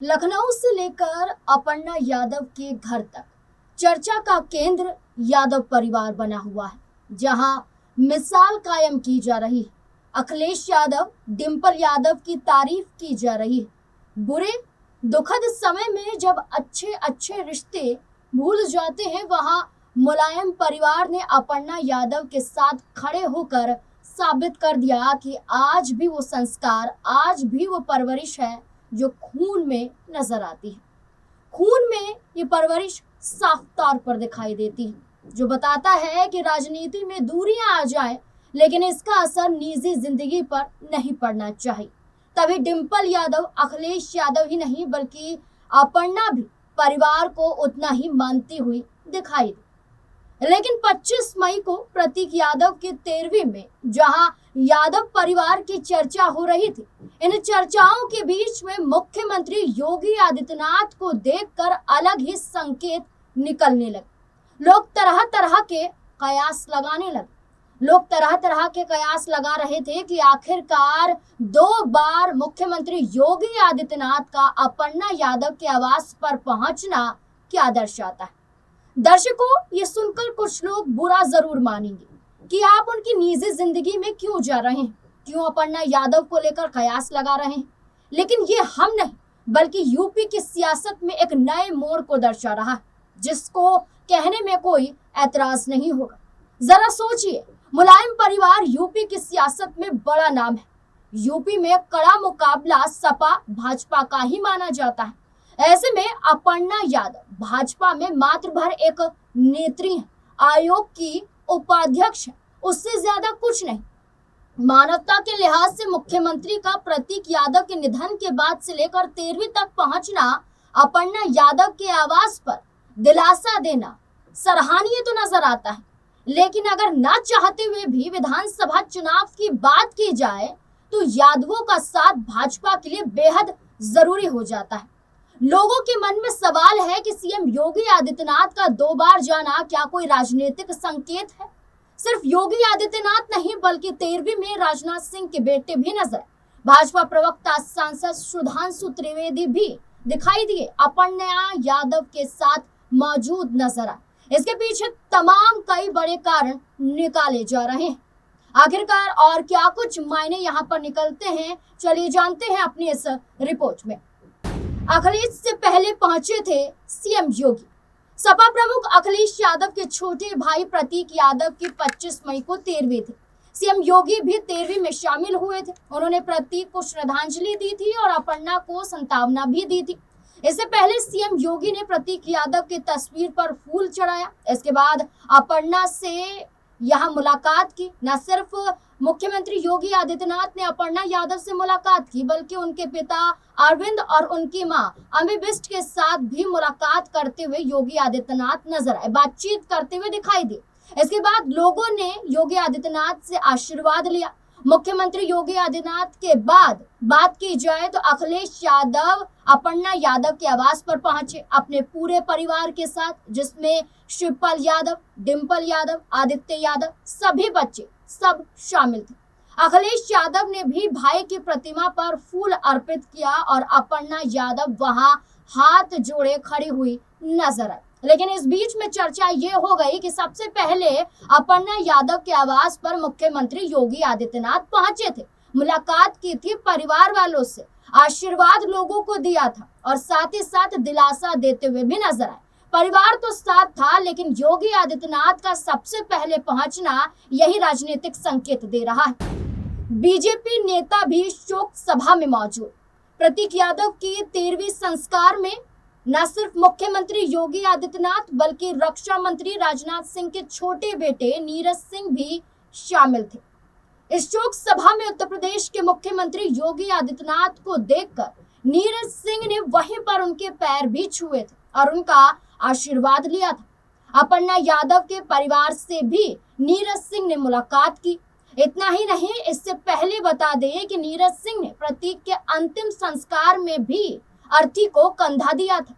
लखनऊ से लेकर अपर्णा यादव के घर तक चर्चा का केंद्र यादव परिवार बना हुआ है, जहां मिसाल कायम की जा रही है। अखिलेश यादव, डिंपल यादव की तारीफ की जा रही है। बुरे दुखद समय में जब अच्छे अच्छे रिश्ते भूल जाते हैं, वहां मुलायम परिवार ने अपर्णा यादव के साथ खड़े होकर साबित कर दिया कि आज भी वो संस्कार, आज भी वो परवरिश है जो खून में नजर आती है। खून में ये परवरिश साफ तौर पर दिखाई देती है, जो बताता है कि राजनीति में दूरियां आ जाए, लेकिन इसका असर निजी जिंदगी पर नहीं पड़ना चाहिए। तभी डिंपल यादव अखिलेश यादव ही नहीं बल्कि अपर्णा भी परिवार को उतना ही मानती हुई दिखाई दी। लेकिन 25 मई को प्रतीक यादव के 13वीं में जहां यादव परिवार की चर्चा हो रही थी, इन चर्चाओं के बीच में मुख्यमंत्री योगी आदित्यनाथ को देखकर अलग ही संकेत निकलने लगे। लोग तरह तरह के कयास लगाने लगे। लोग तरह तरह के कयास लगा रहे थे कि आखिरकार 2 बार मुख्यमंत्री योगी आदित्यनाथ का अपर्णा यादव के आवास पर पहुंचना क्या दर्शाता है। दर्शकों, ये सुनकर कुछ लोग बुरा जरूर मानेंगे कि आप उनकी निजी जिंदगी में क्यों जा रहे हैं, क्यों अपर्णा यादव को लेकर कयास लगा रहे हैं। लेकिन ये हम नहीं बल्कि यूपी की सियासत में एक नए मोड़ को दर्शा रहा है, जिसको कहने में कोई ऐतराज नहीं होगा। जरा सोचिए, मुलायम परिवार यूपी की सियासत में बड़ा नाम है। यूपी में कड़ा मुकाबला सपा भाजपा का ही माना जाता है। ऐसे में अपर्णा यादव भाजपा में मात्र भर एक नेत्री है, आयोग की उपाध्यक्ष है, उससे ज्यादा कुछ नहीं। मानवता के लिहाज से मुख्यमंत्री का प्रतीक यादव के निधन के बाद से लेकर 13वीं तक पहुंचना अपर्णा यादव के आवास पर दिलासा देना सराहनीय तो नजर आता है। लेकिन अगर ना चाहते हुए भी विधानसभा चुनाव की बात की जाए तो यादवों का साथ भाजपा के लिए बेहद जरूरी हो जाता है। लोगों के मन में सवाल है कि सीएम योगी आदित्यनाथ का 2 बार जाना क्या कोई राजनीतिक संकेत है। सिर्फ योगी आदित्यनाथ नहीं बल्कि 13वीं में राजनाथ सिंह के बेटे भी नजर आए। भाजपा प्रवक्ता सांसद सुधांशु त्रिवेदी भी दिखाई दिए, अपर्णा यादव के साथ मौजूद नजर आए। इसके पीछे तमाम कई बड़े कारण निकाले जा रहे हैं। आखिरकार और क्या कुछ मायने यहाँ पर निकलते हैं, चलिए जानते हैं अपनी इस रिपोर्ट में। अखिलेश से पहले पहुंचे थे सीएम योगी। सपा प्रमुख अखिलेश यादव के छोटे भाई प्रतीक यादव की 25 मई को 13वीं थी। सीएम योगी भी 13वीं में शामिल हुए थे। उन्होंने प्रतीक को श्रद्धांजलि दी थी और अपर्णा को सांत्वना भी दी थी। इससे पहले सीएम योगी ने प्रतीक यादव की तस्वीर पर फूल चढ़ाया। इसके बाद अपर्णा से यहाँ मुलाकात की। न सिर्फ मुख्यमंत्री योगी आदित्यनाथ ने अपर्णा यादव से मुलाकात की, बल्कि उनके पिता अरविंद और उनकी मां अम्बी बिष्ट के साथ भी मुलाकात करते हुए योगी आदित्यनाथ नजर आए, बातचीत करते हुए दिखाई दिए। इसके बाद लोगों ने योगी आदित्यनाथ से आशीर्वाद लिया। मुख्यमंत्री योगी आदित्यनाथ के बाद बात की जाए तो अखिलेश यादव अपर्णा यादव के आवास पर पहुंचे अपने पूरे परिवार के साथ, जिसमें शिवपाल यादव, डिंपल यादव, आदित्य यादव, सभी बच्चे सब शामिल थे। अखिलेश यादव ने भी भाई की प्रतिमा पर फूल अर्पित किया और अपर्णा यादव वहां हाथ जोड़े खड़ी हुई नजर आई। लेकिन इस बीच में चर्चा ये हो गई कि सबसे पहले अपर्णा यादव के आवास पर मुख्यमंत्री योगी आदित्यनाथ पहुंचे थे, मुलाकात की थी, परिवार वालों से आशीर्वाद लोगों को दिया था और साथ ही साथ दिलासा देते हुए भी नजर आए। परिवार तो साथ था, लेकिन योगी आदित्यनाथ का सबसे पहले पहुंचना यही राजनीतिक संकेत दे रहा है। बीजेपी नेता भी शोक सभा में मौजूद। प्रतीक यादव की 13वीं संस्कार में न सिर्फ मुख्यमंत्री योगी आदित्यनाथ बल्कि रक्षा मंत्री राजनाथ सिंह के छोटे बेटे नीरज सिंह भी शामिल थे। इस शोक सभा में उत्तर प्रदेश के मुख्यमंत्री योगी आदित्यनाथ को देखकर नीरज सिंह ने वहीं पर उनके पैर भी छुए थे और उनका आशीर्वाद लिया था। अपर्णा यादव के परिवार से भी नीरज सिंह ने मुलाकात की। इतना ही नहीं, इससे पहले बता दें कि नीरज सिंह ने प्रतीक के अंतिम संस्कार में भी अर्थी को कंधा दिया था।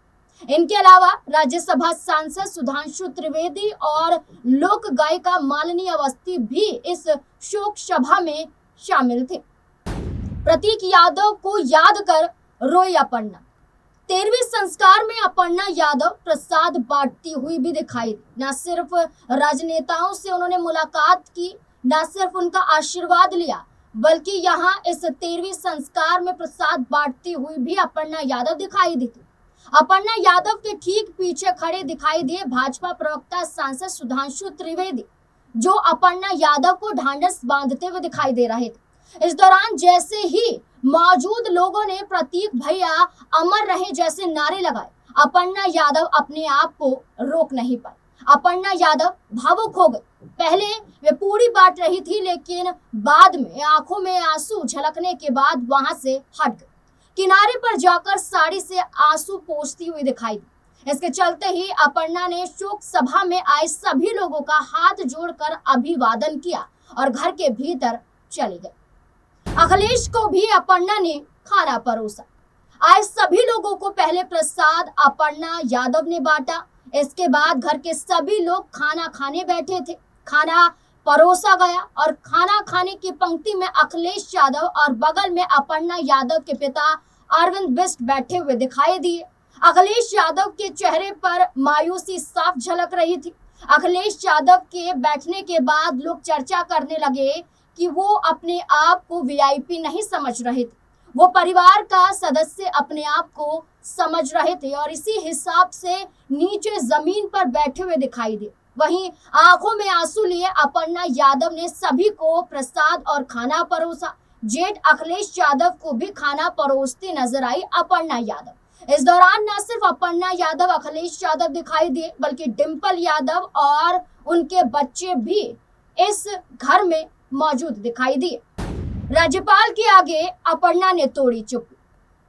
इनके अलावा राज्यसभा सांसद सुधांशु त्रिवेदी और लोक गायिका मालिनी अवस्थी भी इस शोक सभा में शामिल थे। प्रतीक यादव को याद कर रोई अपर्णा। 13वीं संस्कार में अपर्णा यादव प्रसाद बांटती हुई भी दिखाई दी। न सिर्फ राजनेताओं से उन्होंने मुलाकात की, न सिर्फ उनका आशीर्वाद लिया, बल्कि यहाँ इस 13वीं संस्कार में प्रसाद बांटती हुई भी अपर्णा यादव दिखाई दी थी। अपर्णा यादव के ठीक पीछे खड़े दिखाई दिए भाजपा प्रवक्ता सांसद सुधांशु त्रिवेदी, जो अपर्णा यादव को ढांढस बांधते हुए दिखाई दे रहे थे। इस दौरान जैसे ही मौजूद लोगों ने प्रतीक भैया अमर रहे जैसे नारे लगाए, अपर्णा यादव अपने आप को रोक नहीं पाई। अपर्णा यादव भावुक हो गई। पहले वे पूरी बांट रही थी, लेकिन बाद में आंखों में आंसू झलकने के बाद वहां से हट गई। किनारे पर जाकर साड़ी से आंसू पोंछती हुई दिखाई दी। इसके चलते ही अपर्णा ने शोक सभा में आए सभी लोगों का हाथ जोड़कर अभिवादन किया और घर के भीतर चली गई। अखिलेश को भी अपर्णा ने खाना परोसा। आए सभी लोगों को पहले प्रसाद अपर्णा यादव ने बांटा। इसके बाद घर के सभी लोग खाना खाने बैठे थे। खाना परोसा गया और खाना खाने की पंक्ति में अखिलेश यादव और बगल में अपर्णा यादव के पिता अरविंद बिष्ट बैठे हुए दिखाई दिए। अखिलेश यादव के चेहरे पर मायूसी साफ झलक रही थी। अखिलेश यादव के बैठने के बाद लोग चर्चा करने लगे कि वो अपने आप को वीआईपी नहीं समझ रहे थे, वो परिवार का सदस्य अपने आप को समझ रहे थे और इसी हिसाब से नीचे जमीन पर बैठे हुए दिखाई दिए। वहीं आंखों में आंसू लिए अपर्णा यादव ने सभी को प्रसाद और खाना परोसा। जेठ अखिलेश यादव को भी खाना परोसती नजर आई अपर्णा यादव। इस दौरान न सिर्फ अपर्णा यादव अखिलेश यादव दिखाई दिए, बल्कि डिंपल यादव और उनके बच्चे भी इस घर में मौजूद दिखाई दिए। राज्यपाल के आगे अपर्णा ने तोड़ी चुप्पी।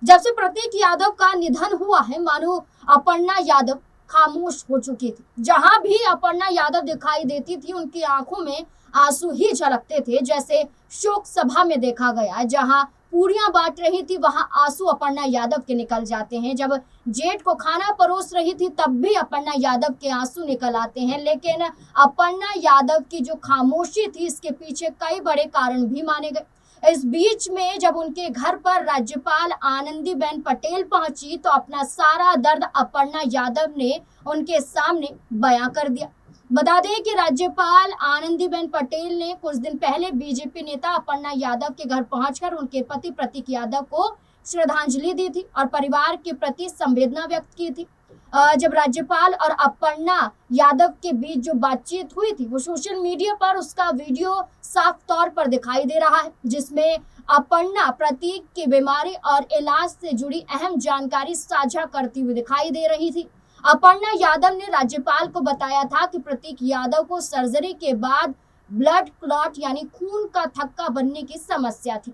जब से प्रतीक यादव का निधन हुआ है, मानो अपर्णा यादव खामोश हो चुकी थी। जहां भी अपर्णा यादव दिखाई देती थी, उनकी आंखों में आंसू ही झलकते थे, जैसे शोक सभा में देखा गया। जहां पूरियां बांट रही थी, वहां आंसू अपर्णा यादव के निकल जाते हैं। जब जेठ को खाना परोस रही थी, तब भी अपर्णा यादव के आंसू निकल आते हैं। लेकिन अपर्णा यादव की जो खामोशी थी, इसके पीछे कई बड़े कारण भी माने गए। इस बीच में जब उनके घर पर राज्यपाल आनंदीबेन पटेल पहुंची, तो अपना सारा दर्द अपर्णा यादव ने उनके सामने बयां कर दिया। बता दें कि राज्यपाल आनंदीबेन पटेल ने कुछ दिन पहले बीजेपी नेता अपर्णा यादव के घर पहुंचकर उनके पति प्रतीक यादव को श्रद्धांजलि दी थी और परिवार के प्रति संवेदना व्यक्त की थी। जब राज्यपाल और अपर्णा यादव के बीच जो बातचीत हुई थी, वो सोशल मीडिया पर उसका वीडियो साफ तौर पर दिखाई दे रहा है, जिसमें अपर्णा प्रतीक की बीमारी और इलाज से जुड़ी अहम जानकारी साझा करती हुई दिखाई दे रही थी। अपर्णा यादव ने राज्यपाल को बताया था कि प्रतीक यादव को सर्जरी के बाद ब्लड क्लॉट यानी खून का थक्का बनने की समस्या थी।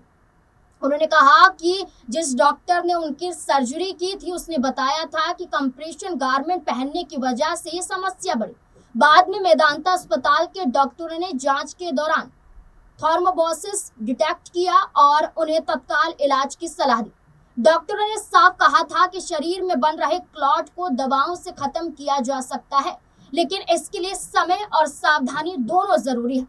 उन्होंने कहा कि जिस डॉक्टर ने उनकी सर्जरी की थी, उसने बताया था कि कंप्रेशन गारमेंट पहनने की वजह से ये समस्या बढ़ी। बाद में मेदांता अस्पताल के डॉक्टरों ने जांच के दौरान थ्रोम्बोसिस डिटेक्ट किया और उन्हें तत्काल इलाज की सलाह दी। डॉक्टरों ने साफ कहा था कि शरीर में बन रहे क्लॉट को दवाओं से खत्म किया जा सकता है, लेकिन इसके लिए समय और सावधानी दोनों जरूरी है।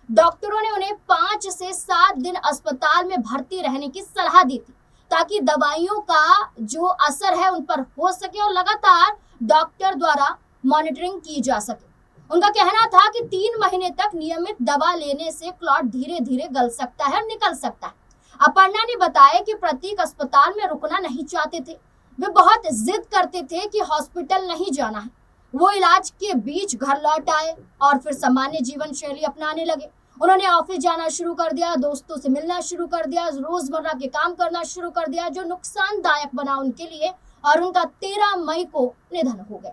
डॉक्टरों ने उन्हें 5 से 7 दिन अस्पताल में भर्ती रहने की सलाह दी थी, ताकि दवाइयों का जो असर है उन पर हो सके और लगातार डॉक्टर द्वारा मॉनिटरिंग की जा सके। उनका कहना था कि 3 महीने तक नियमित दवा लेने से क्लॉट धीरे धीरे गल सकता है और निकल सकता है। अपर्णा ने बताया कि प्रतीक अस्पताल में रुकना नहीं चाहते थे। वे बहुत जिद करते थे कि हॉस्पिटल नहीं जाना है। वो इलाज के बीच घर लौट आए और फिर सामान्य जीवन शैली अपनाने लगे। उन्होंने ऑफिस जाना शुरू कर दिया, दोस्तों से मिलना शुरू कर दिया, रोजमर्रा के काम करना शुरू कर दिया, जो नुकसानदायक बना उनके लिए, और उनका 13 मई को निधन हो गया।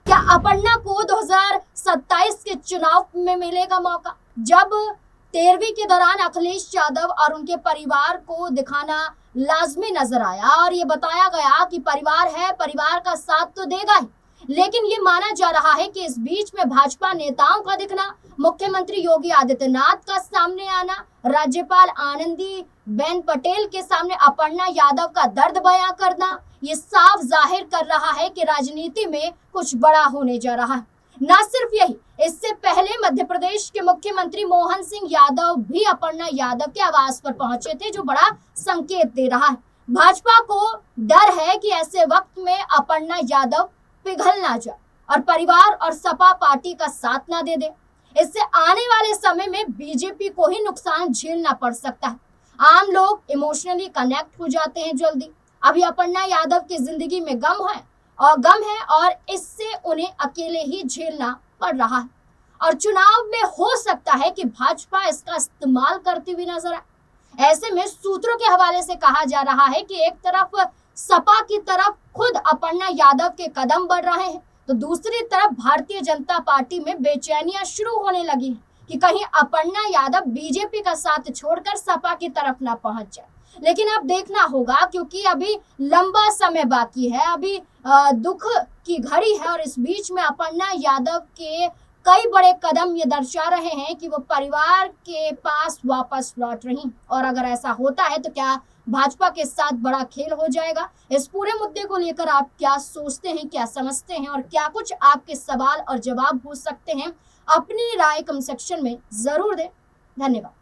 क्या अपर्णा को 2027 के चुनाव में मिलेगा मौका? जब 13वीं के दौरान अखिलेश यादव और उनके परिवार को दिखाना लाजमी नजर आया और ये बताया गया कि परिवार है, परिवार का साथ तो देगा ही, लेकिन ये माना जा रहा है कि इस बीच में भाजपा नेताओं का दिखना, मुख्यमंत्री योगी आदित्यनाथ का सामने आना, राज्यपाल आनंदीबेन पटेल के सामने अपर्णा यादव का दर्द बयां करना, ये साफ जाहिर कर रहा है कि राजनीति में कुछ बड़ा होने जा रहा है। न सिर्फ यही, इससे पहले मध्य प्रदेश के मुख्यमंत्री मोहन सिंह यादव भी अपर्णा यादव के आवास पर पहुंचे थे, जो बड़ा संकेत दे रहा है। भाजपा को डर है कि ऐसे वक्त में अपर्णा यादव पिघल ना जाए और परिवार और सपा पार्टी का साथ ना दे दे। इससे आने वाले समय में बीजेपी को ही नुकसान झेलना पड़ सकता है। आम लोग इमोशनली कनेक्ट हो जाते हैं जल्दी। अभी अपर्णा यादव की जिंदगी में गम है और इससे उन्हें अकेले ही झेलना पड़ रहा है और चुनाव में हो सकता है कि भाजपा इसका इस्तेमाल करती हुई नजर आए। ऐसे में सूत्रों के हवाले से कहा जा रहा है कि एक तरफ सपा की तरफ खुद अपर्णा यादव के कदम बढ़ रहे हैं, तो दूसरी तरफ भारतीय जनता पार्टी में बेचैनियां शुरू होने लगी हैं कि कहीं अपर्णा यादव बीजेपी का साथ छोड़कर सपा की तरफ ना पहुंच जाए। लेकिन अब देखना होगा, क्योंकि अभी लंबा समय बाकी है, अभी दुख की घड़ी है और इस बीच में अपर्णा यादव के कई बड़े कदम ये दर्शा रहे हैं कि वो परिवार के पास वापस लौट रही। और अगर ऐसा होता है तो क्या भाजपा के साथ बड़ा खेल हो जाएगा? इस पूरे मुद्दे को लेकर आप क्या सोचते हैं, क्या समझते हैं और क्या कुछ आपके सवाल और जवाब हो सकते हैं? अपनी राय कमेंट सेक्शन में जरूर दें। धन्यवाद।